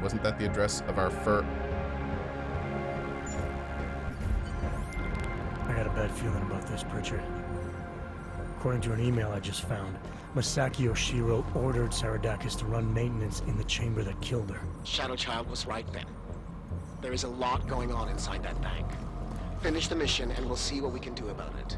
Wasn't that the address of our I got a bad feeling about this, Pritchard. According to an email I just found, Masaki Oshiro ordered Saradakis to run maintenance in the chamber that killed her. Shadow Child was right then. There is a lot going on inside that bank. Finish the mission and we'll see what we can do about it.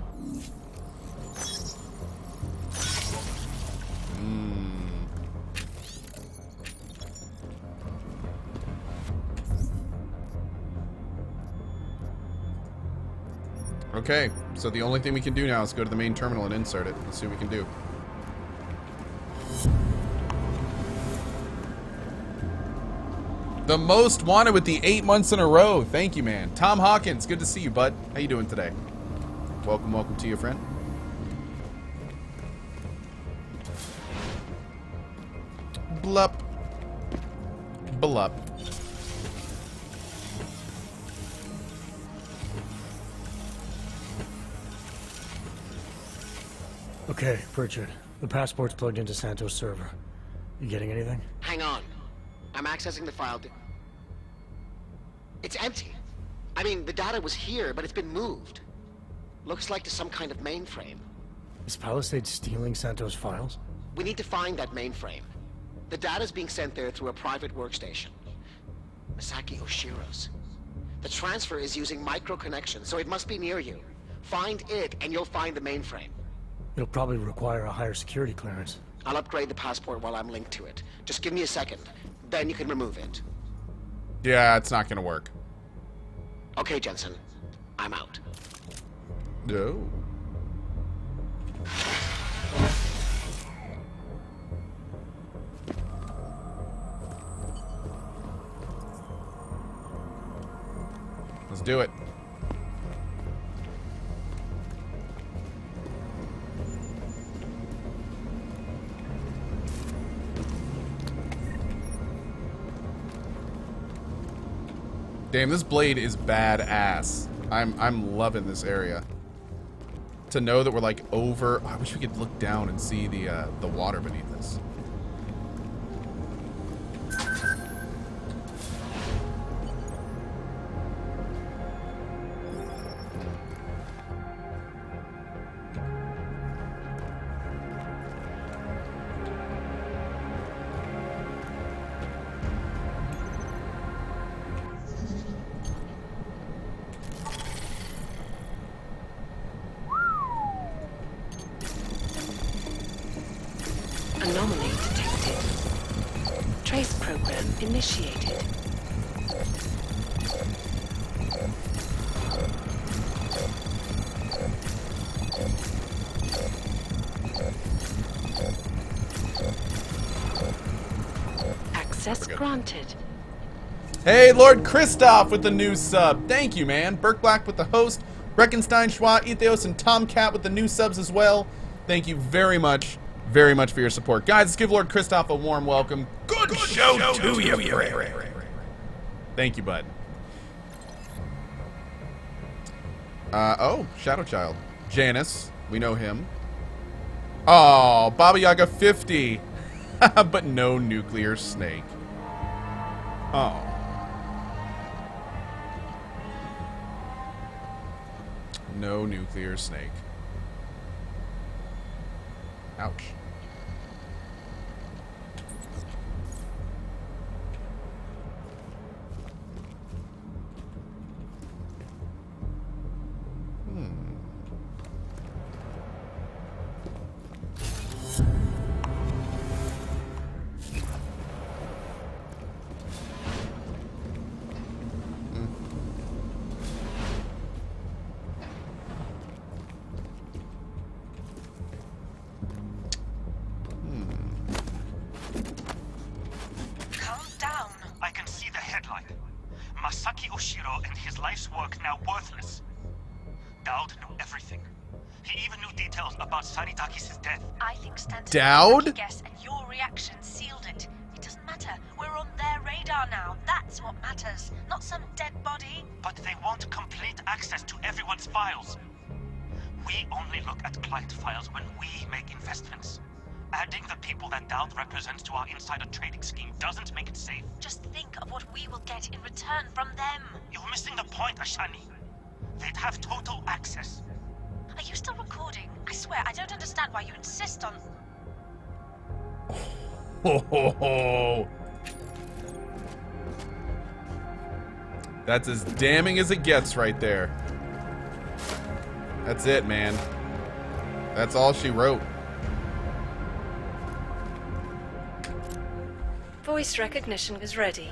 Okay, so the only thing we can do now is go to the main terminal and insert it. Let's see what we can do. The most wanted with the 8 months in a row. Thank you, man. Tom Hawkins, good to see you, bud. How you doing today? Welcome to you, friend. Blup. Blup. Okay, Pritchard. The passport's plugged into Santos' server. You getting anything? Hang on. I'm accessing the file. It's empty. I mean, the data was here, but it's been moved. Looks like to some kind of mainframe. Is Palisade stealing Santos' files? We need to find that mainframe. The data's being sent there through a private workstation. Masaki Oshiro's. The transfer is using micro connection, so it must be near you. Find it, and you'll find the mainframe. It'll probably require a higher security clearance. I'll upgrade the passport while I'm linked to it. Just give me a second. Then you can remove it. Yeah, it's not gonna work. Okay, Jensen. I'm out. No. Let's do it. Damn, this blade is badass. I'm loving this area. To know that we're like over. I wish we could look down and see the water beneath us. Anomaly detected. Trace program initiated. Access granted. Hey, Lord Christoph with the new sub. Thank you, man. Burke Black with the host. Breckenstein, Schwa, Etheos, and Tomcat with the new subs as well. Thank you very much for your support. Guys, let's give Lord Christoph a warm welcome. Good show to you, friend. Thank you, bud. Oh, Shadow Child. Janice, we know him. Oh, Baba Yaga 50. But no nuclear snake. Oh. No nuclear snake. Ouch. Masaki Oshiro and his life's work now worthless. Dowd knew everything. He even knew details about Saradakis' death. I think Stanton Dowd? guess and your reaction sealed it. It doesn't matter. We're on their radar now. That's what matters. Not some dead body. But they want complete access to everyone's files. We only look at client files when we make investments. Adding the people that Dowd represents to our insider trading scheme doesn't make it safe. Just think of what we will get in return from them. You're missing the point, Ashani. They'd have total access. Are you still recording? I swear, I don't understand why you insist on... Ho ho ho! That's as damning as it gets right there. That's it, man. That's all she wrote. Voice recognition is ready.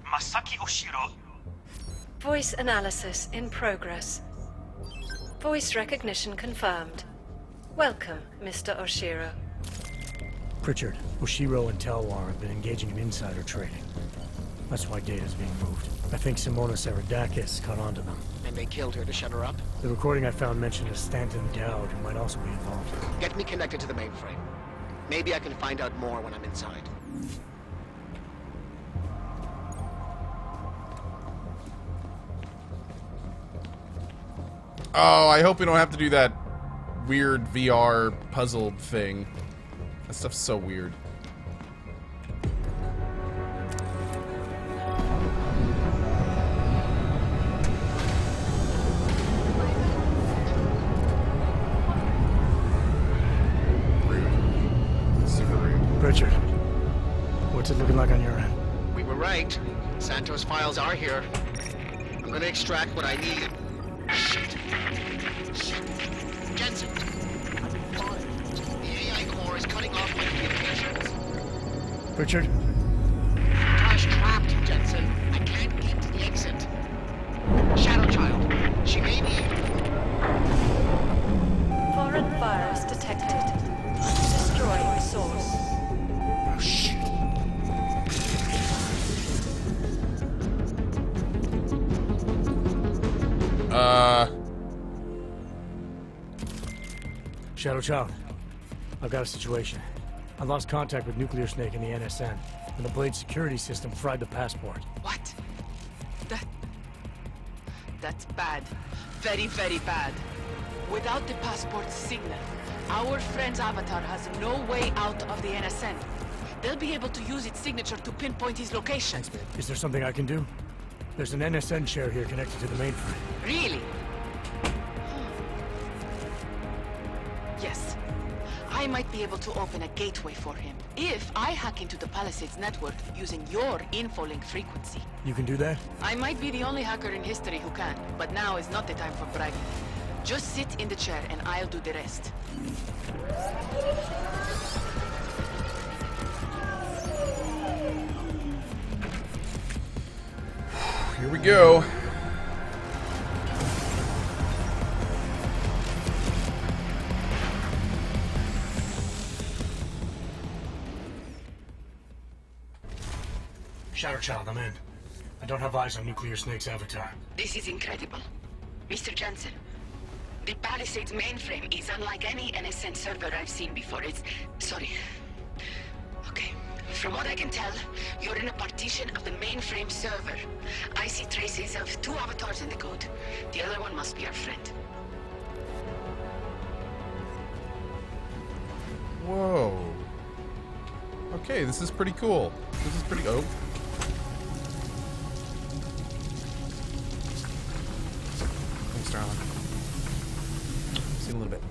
Masaki Oshiro. Voice analysis in progress. Voice recognition confirmed. Welcome, Mr. Oshiro. Pritchard, Oshiro and Talwar have been engaging in insider trading. That's why data's being moved. I think Simona Saradakis caught on to them. And they killed her to shut her up? The recording I found mentioned a Stanton Dowd who might also be involved. Get me connected to the mainframe. Maybe I can find out more when I'm inside. Oh, I hope we don't have to do that weird VR puzzle thing. That stuff's so weird. Rude. Super rude. Pritchard, what's it looking like on your end? We were right. Santos' files are here. I'm gonna extract what I need. Shit. Jensen. The AI core is cutting off my communications. Pritchard? Tash trapped, Jensen. I can't get to the exit. Shadow Child. She may be... Foreign virus detected. Destroying source. Oh, shit. Shadow Child, I've got a situation. I lost contact with Nuclear Snake and the NSN, and the Blade security system fried the passport. What? That's bad. Very, very bad. Without the passport signal, our friend's avatar has no way out of the NSN. They'll be able to use its signature to pinpoint his location. Is there something I can do? There's an NSN chair here connected to the mainframe. Really? Yes. I might be able to open a gateway for him if I hack into the Palisades network using your infolink frequency. You can do that? I might be the only hacker in history who can, but now is not the time for bragging. Just sit in the chair and I'll do the rest. Here we go. Shadow Child, I'm in. I don't have eyes on Nuclear Snake's avatar. This is incredible. Mr. Jensen, the Palisades mainframe is unlike any NSN server I've seen before. Sorry. Okay. From what I can tell, you're in a partition of the mainframe server. I see traces of 2 avatars in the code. The other one must be our friend. Whoa. Okay, this is pretty cool. This is pretty... Oh. Thanks, darling. See you in a little bit.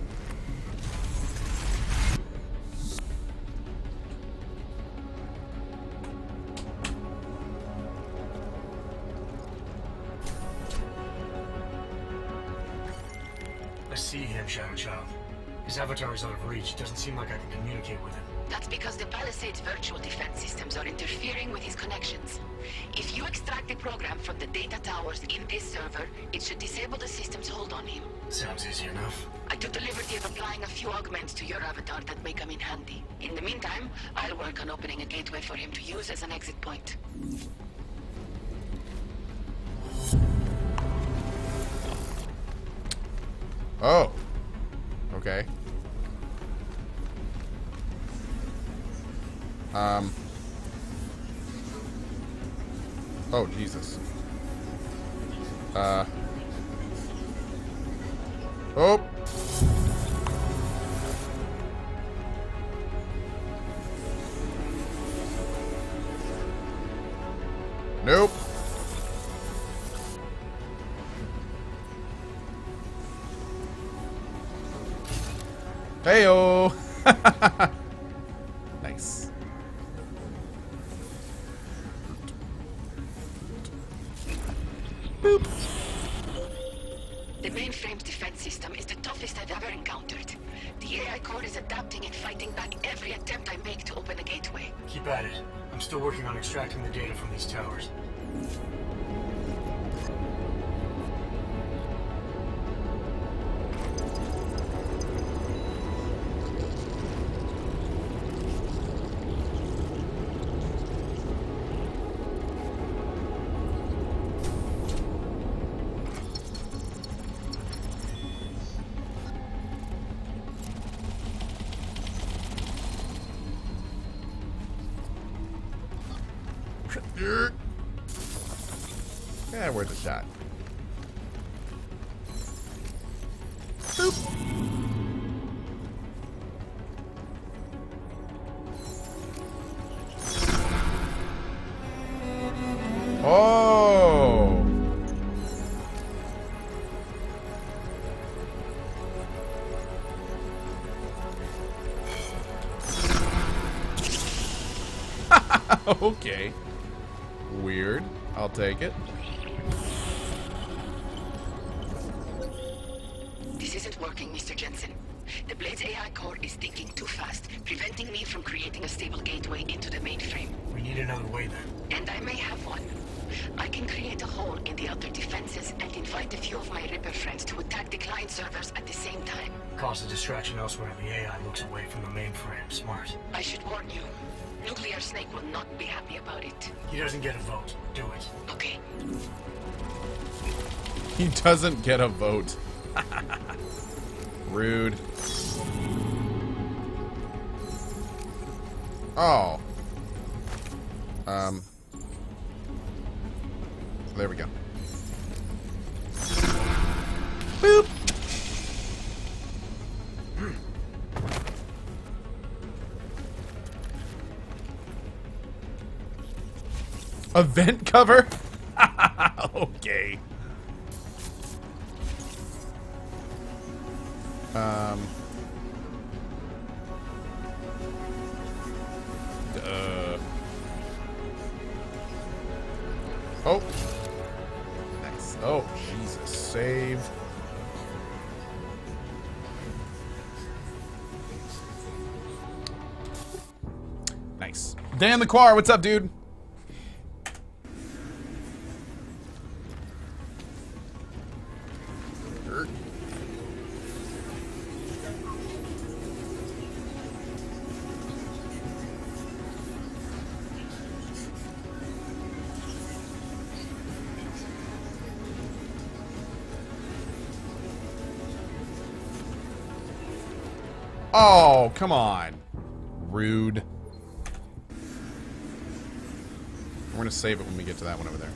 I see him, Shadow Child. His avatar is out of reach. Doesn't seem like I can communicate with him. That's because the Palisades virtual defense systems are interfering with his connections. If you extract the program from the data towers in this server, it should disable the system's hold on him. Sounds easy enough. I took the liberty of applying a few augments to your avatar that may come in handy. In the meantime, I'll work on opening a gateway for him to use as an exit point. Oh. Okay. Oh, Jesus. Oh. Nope. Heyo. Nice. Boop. The mainframe's defense system is the toughest I've ever encountered. The AI core is adapting and fighting back every attempt I make to open the gateway. Keep at it. I'm still working on extracting the data from these towers. Yeah, worth a shot. Boop. Oh. Okay. Weird. I'll take it. This isn't working, Mr. Jensen. The Blade's AI core is thinking too fast, preventing me from creating a stable gateway into the mainframe. We need another way then. And I may have one. I can create a hole in the outer defenses and invite a few of my Ripper friends to attack the client servers at the same time. Cause a distraction elsewhere and the AI looks away from the mainframe. Smart. I should warn you. Nuclear Snake will not be happy about it. He doesn't get a vote. Do it. Okay. He doesn't get a vote. Rude. Oh. There we go. Boop. Event cover? Okay. Oh. Nice. Oh, Jesus. Save. Nice. Dan the Quar, what's up, dude? Oh, come on. Rude. We're gonna save it when we get to that one over there.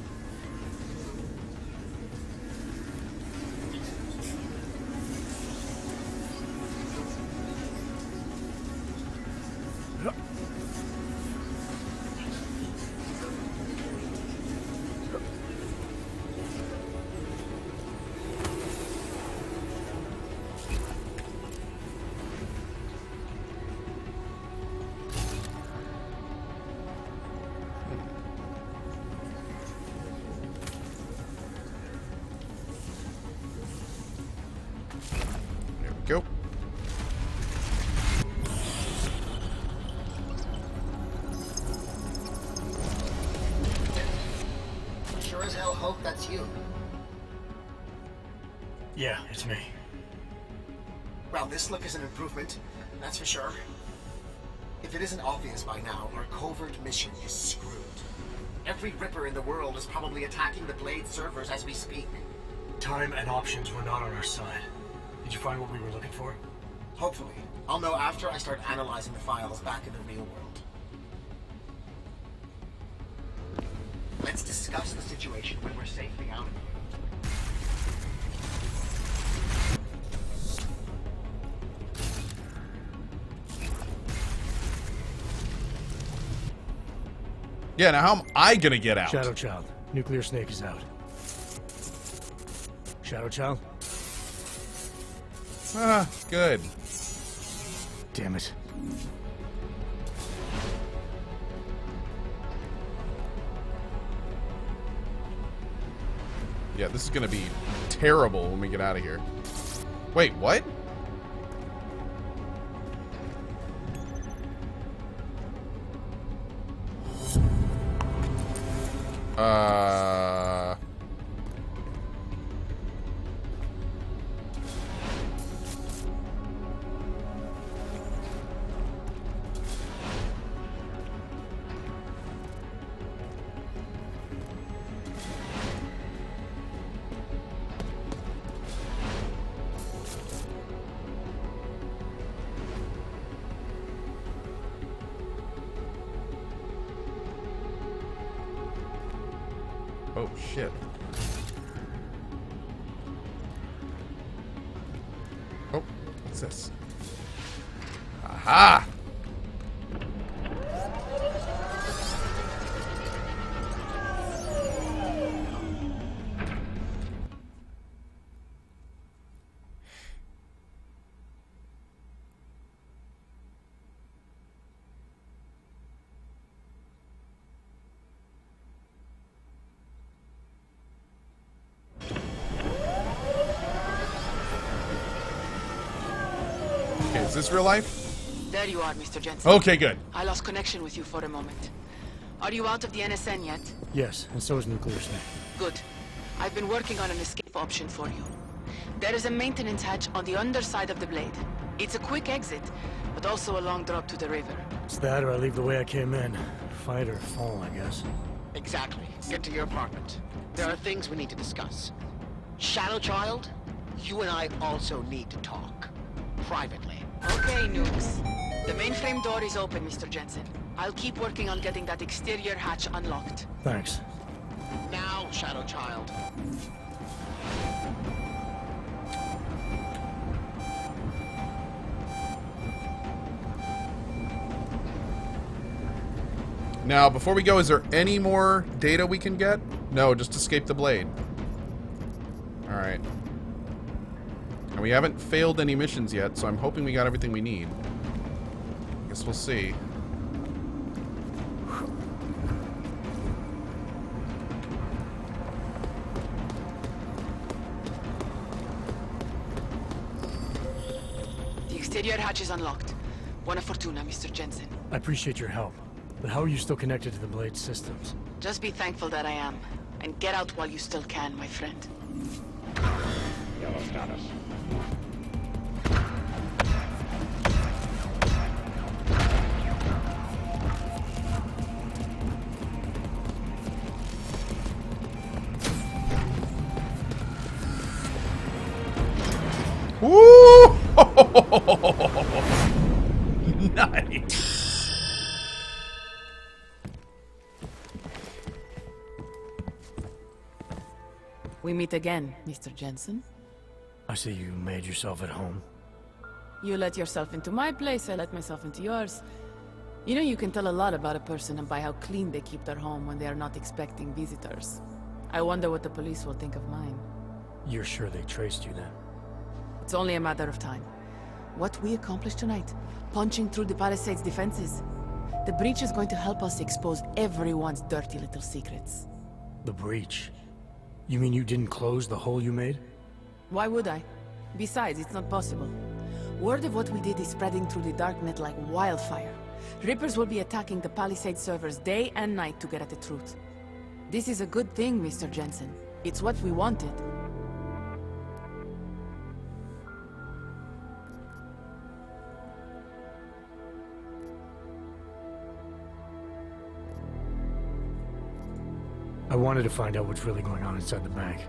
Go. Sure as hell hope that's you. Yeah, it's me. Well, this look is an improvement, that's for sure. If it isn't obvious by now, our covert mission is screwed. Every Ripper in the world is probably attacking the Blade servers as we speak. Time and options were not on our side. Did you find what we were looking for? Hopefully. I'll know after I start analyzing the files back in the real world. Let's discuss the situation when we're safely out of here. Yeah, now how am I gonna get out? Shadow Child. Nuclear Snake is out. Shadow Child? Ah, good. Damn it. Yeah, this is gonna be terrible when we get out of here. Wait, what? Oh, shit. Oh, what's this? Aha! Okay, is this real life? There you are, Mr. Jensen. Okay, good. I lost connection with you for a moment. Are you out of the NSN yet? Yes, and so is Nuclear Snake. Good. I've been working on an escape option for you. There is a maintenance hatch on the underside of the blade. It's a quick exit, but also a long drop to the river. It's that or I leave the way I came in. Fight or fall, I guess. Exactly. Get to your apartment. There are things we need to discuss. Shadow Child, you and I also need to talk. Privately. Okay, nukes. The mainframe door is open, Mr. Jensen. I'll keep working on getting that exterior hatch unlocked. Thanks. Now, Shadow Child. Now, before we go, is there any more data we can get? No, just escape the blade. Alright. And we haven't failed any missions yet, so I'm hoping we got everything we need. Guess we'll see. The exterior hatch is unlocked. Buona fortuna, Mr. Jensen. I appreciate your help. But how are you still connected to the Blade systems? Just be thankful that I am. And get out while you still can, my friend. Yellow status. Woo! Nice. We meet again, Mr. Jensen. I see you made yourself at home. You let yourself into my place, I let myself into yours. You know, you can tell a lot about a person by how clean they keep their home when they are not expecting visitors. I wonder what the police will think of mine. You're sure they traced you then? It's only a matter of time. What we accomplished tonight, punching through the Palisades' defenses. The breach is going to help us expose everyone's dirty little secrets. The breach? You mean you didn't close the hole you made? Why would I? Besides, it's not possible. Word of what we did is spreading through the darknet like wildfire. Rippers will be attacking the Palisade servers day and night to get at the truth. This is a good thing, Mr. Jensen. It's what we wanted. I wanted to find out what's really going on inside the bank.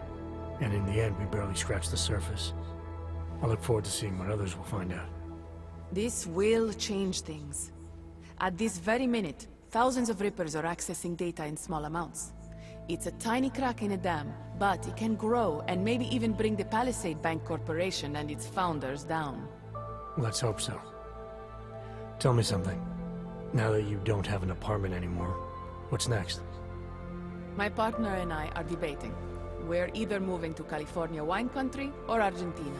And in the end, we barely scratched the surface. I look forward to seeing what others will find out. This will change things. At this very minute, thousands of Rippers are accessing data in small amounts. It's a tiny crack in a dam, but it can grow and maybe even bring the Palisade Bank Corporation and its founders down. Let's hope so. Tell me something. Now that you don't have an apartment anymore, What's next? My partner and I are debating. We're either moving to California wine country or Argentina.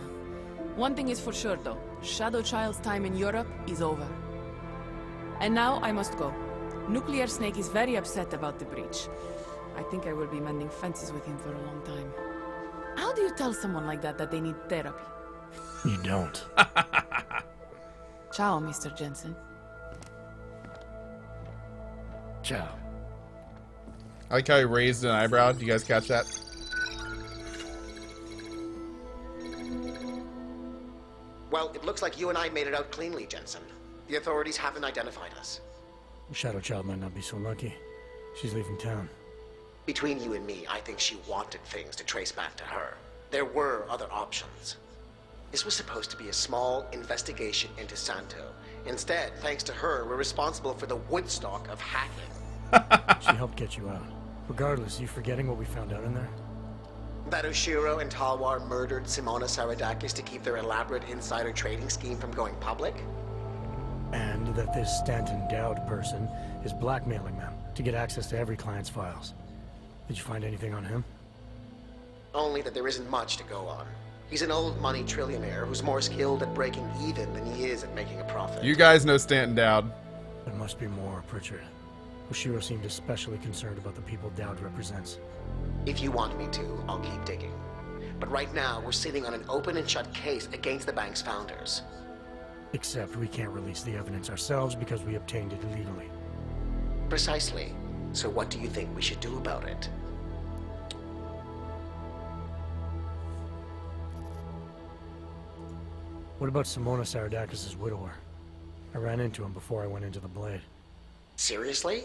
One thing is for sure though, Shadow Child's time in Europe is over. And now I must go. Nuclear Snake is very upset about the breach. I think I will be mending fences with him for a long time. How do you tell someone like that they need therapy? You don't. Ciao, Mr. Jensen. Ciao. I like how he raised an eyebrow. Do you guys catch that? Well, it looks like you and I made it out cleanly, Jensen. The authorities haven't identified us. Shadow Child might not be so lucky. She's leaving town. Between you and me, I think she wanted things to trace back to her. There were other options. This was supposed to be a small investigation into Santo. Instead, thanks to her, we're responsible for the Woodstock of hacking. She helped get you out. Regardless, you forgetting what we found out in there? That Oshiro and Talwar murdered Simona Saradakis to keep their elaborate insider trading scheme from going public? And that this Stanton Dowd person is blackmailing them to get access to every client's files. Did you find anything on him? Only that there isn't much to go on. He's an old money trillionaire who's more skilled at breaking even than he is at making a profit. You guys know Stanton Dowd. There must be more, Pritchard. Oshiro seemed especially concerned about the people Dowd represents. If you want me to, I'll keep digging. But right now, we're sitting on an open and shut case against the bank's founders. Except we can't release the evidence ourselves because we obtained it illegally. Precisely. So what do you think we should do about it? What about Simona Saradakis' widower? I ran into him before I went into the Blade. Seriously?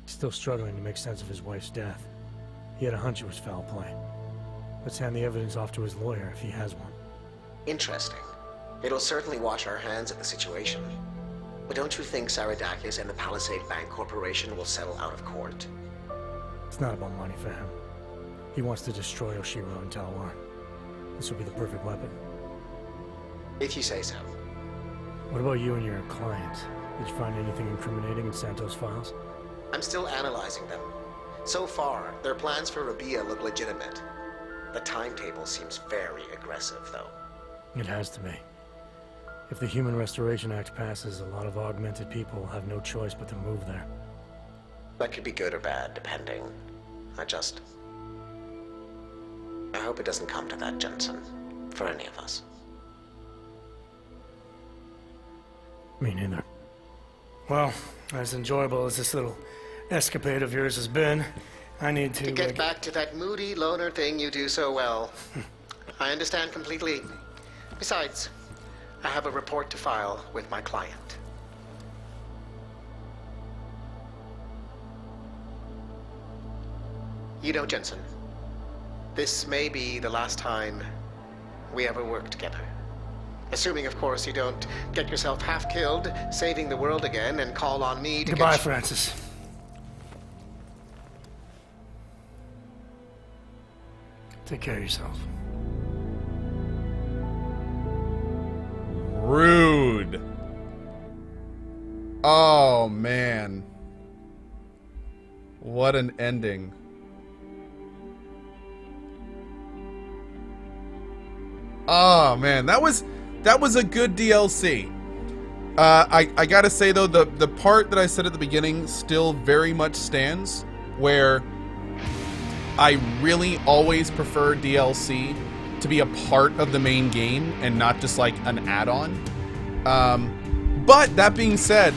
Still struggling to make sense of his wife's death. He had a hunch it was foul play. Let's hand the evidence off to his lawyer if he has one. Interesting. It'll certainly wash our hands of the situation. But don't you think Saradakis and the Palisade Bank Corporation will settle out of court? It's not about money for him. He wants to destroy Oshiro and Talwar. This will be the perfect weapon. If you say so. What about you and your client? Did you find anything incriminating in Santos' files? I'm still analyzing them. So far, their plans for Rabia look legitimate. The timetable seems very aggressive, though. It has to be. If the Human Restoration Act passes, a lot of augmented people will have no choice but to move there. That could be good or bad, depending. I hope it doesn't come to that, Jensen. For any of us. Me neither. Well, as enjoyable as this little escapade of yours has been, I need to... get back to that moody loner thing you do so well. I understand completely. Besides, I have a report to file with my client. You know, Jensen, this may be the last time we ever work together. Assuming, of course, you don't get yourself half killed, saving the world again, and call on me to Goodbye, get... Francis. Take care of yourself. Rude. Oh, man. What an ending. Oh, man. That was a good DLC. I gotta say, though, the part that I said at the beginning still very much stands, where I really always prefer DLC to be a part of the main game and not just like an add-on. But that being said,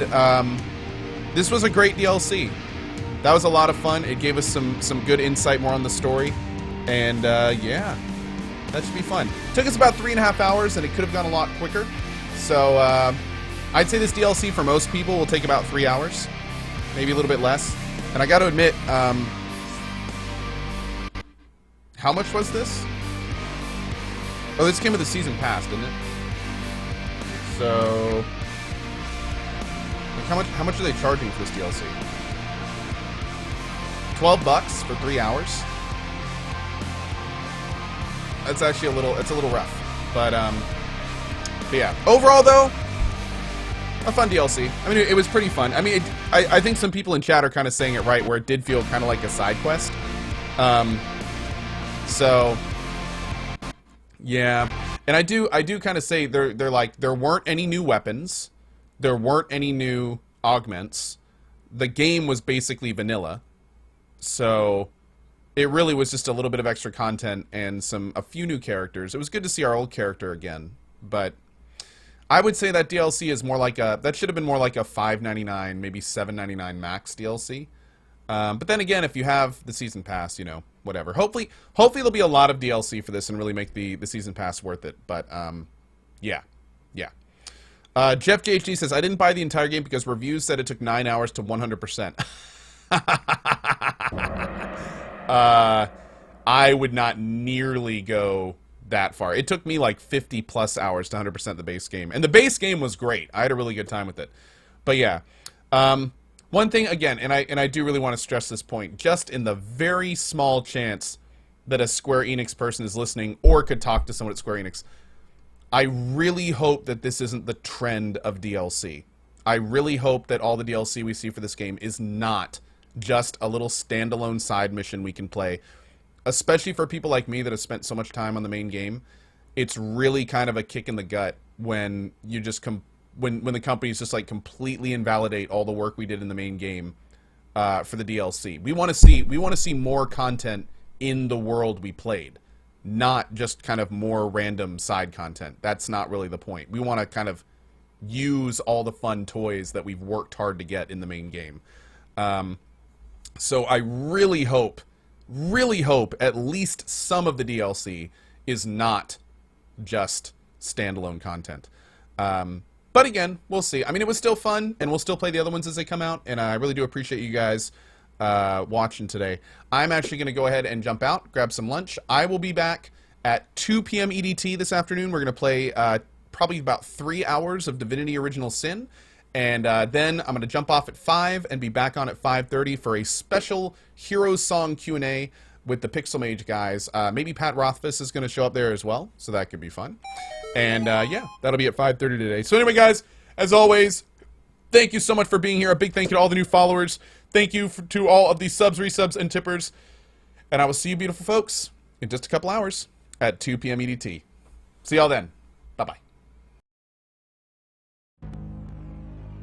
this was a great DLC. That was a lot of fun. It gave us some good insight more on the story. And yeah, that should be fun. Took us about 3.5 hours, and it could have gone a lot quicker. So I'd say this DLC for most people will take about 3 hours, maybe a little bit less. And I got to admit, how much was this? Oh, this came with the season pass, didn't it? So, like, how much are they charging for this DLC? $12 for 3 hours. That's actually it's a little rough. But yeah. Overall, though, a fun DLC. I mean, it was pretty fun. I mean, I think some people in chat are kind of saying it right, where it did feel kind of like a side quest. So, yeah. And I do kind of say they're like, there weren't any new weapons. There weren't any new augments. The game was basically vanilla. So, it really was just a little bit of extra content and a few new characters. It was good to see our old character again, but I would say that DLC is more like that should have been more like a $5.99, maybe $7.99 max DLC. But then again, if you have the season pass, you know, whatever. Hopefully there'll be a lot of DLC for this and really make the season pass worth it. But yeah. Jeff JHD says, I didn't buy the entire game because reviews said it took 9 hours to 100%. I would not nearly go that far. It took me like 50 plus hours to 100% the base game. And the base game was great. I had a really good time with it. But yeah. One thing, again, and I do really want to stress this point, just in the very small chance that a Square Enix person is listening or could talk to someone at Square Enix, I really hope that this isn't the trend of DLC. I really hope that all the DLC we see for this game is not just a little standalone side mission we can play. Especially for people like me that have spent so much time on the main game, it's really kind of a kick in the gut when you just when the companies just like completely invalidate all the work we did in the main game for the DLC. We want to see more content in the world we played, not just kind of more random side content. That's not really the point. We want to kind of use all the fun toys that we've worked hard to get in the main game. So I really hope at least some of the DLC is not just standalone content. But again, we'll see. I mean, it was still fun, and we'll still play the other ones as they come out, and I really do appreciate you guys watching today. I'm actually going to go ahead and jump out, grab some lunch. I will be back at 2 p.m. EDT this afternoon. We're going to play probably about 3 hours of Divinity Original Sin. And then I'm going to jump off at 5 and be back on at 5:30 for a special Heroes Song Q&A with the Pixel Mage guys. Maybe Pat Rothfuss is going to show up there as well, so that could be fun. And yeah, that'll be at 5:30 today. So anyway, guys, as always, thank you so much for being here. A big thank you to all the new followers. Thank you to all of the subs, resubs, and tippers. And I will see you beautiful folks in just a couple hours at 2 p.m. EDT. See y'all then.